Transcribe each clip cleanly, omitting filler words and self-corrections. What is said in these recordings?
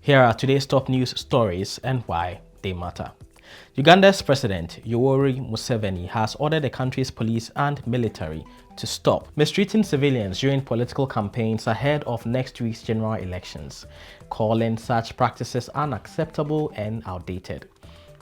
Here are today's top news stories and why they matter. Uganda's President Yoweri Museveni has ordered the country's police and military to stop mistreating civilians during political campaigns ahead of next week's general elections, calling such practices unacceptable and outdated.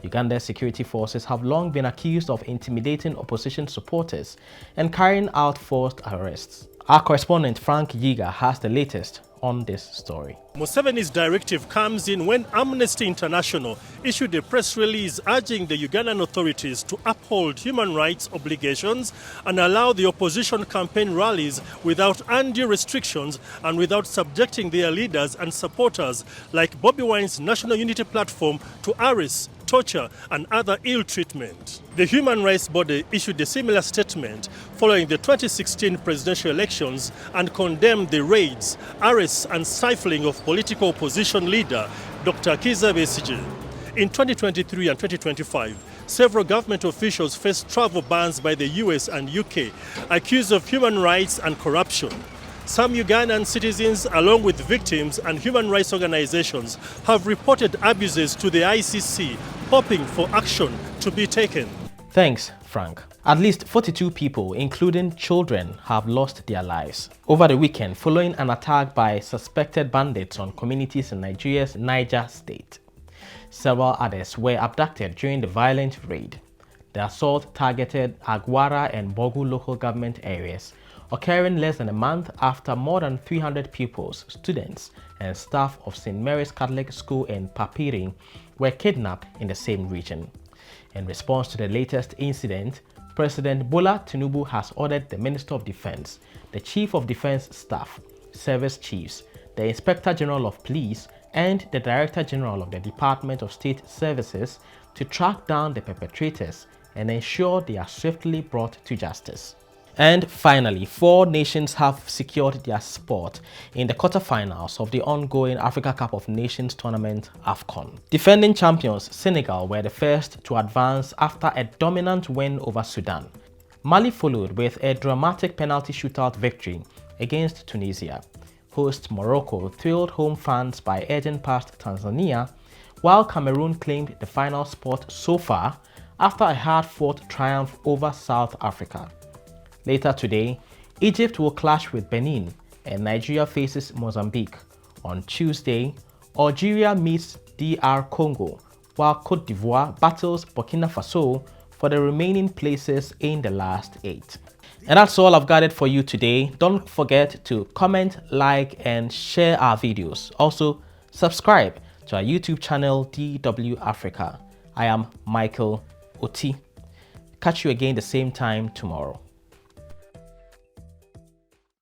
Uganda's security forces have long been accused of intimidating opposition supporters and carrying out forced arrests. Our correspondent Frank Yiga has the latest on this story. Museveni's directive comes in when Amnesty International issued a press release urging the Ugandan authorities to uphold human rights obligations and allow the opposition campaign rallies without undue restrictions and without subjecting their leaders and supporters like Bobi Wine's National Unity Platform to arrests, torture and other ill treatment. The human rights body issued a similar statement following the 2016 presidential elections and condemned the raids, arrests and stifling of political opposition leader Dr. Kizza Besigye. In 2023 and 2025, several government officials faced travel bans by the US and UK, accused of human rights and corruption. Some Ugandan citizens, along with victims and human rights organizations, have reported abuses to the ICC, hoping for action to be taken. Thanks, Frank. At least 42 people, including children, have lost their lives over the weekend following an attack by suspected bandits on communities in Nigeria's Niger state. Several others were abducted during the violent raid. The assault targeted Agwara and Bogu local government areas, occurring less than a month after more than 300 pupils, students, and staff of St. Mary's Catholic School in Papiri were kidnapped in the same region. In response to the latest incident, President Bola Tinubu has ordered the Minister of Defense, the Chief of Defense Staff, Service Chiefs, the Inspector General of Police, and the Director General of the Department of State Services to track down the perpetrators and ensure they are swiftly brought to justice. And finally, 4 nations have secured their spot in the quarterfinals of the ongoing Africa Cup of Nations tournament AFCON. Defending champions Senegal were the first to advance after a dominant win over Sudan. Mali followed with a dramatic penalty shootout victory against Tunisia. Host Morocco thrilled home fans by edging past Tanzania, while Cameroon claimed the final spot so far after a hard-fought triumph over South Africa. Later today, Egypt will clash with Benin and Nigeria faces Mozambique. On Tuesday, Algeria meets DR Congo, while Cote d'Ivoire battles Burkina Faso for the remaining places in the last 8. And that's all I've gathered for you today. Don't forget to comment, like, and share our videos. Also, subscribe to our YouTube channel, DW Africa. I am Michael Oti. Catch you again the same time tomorrow.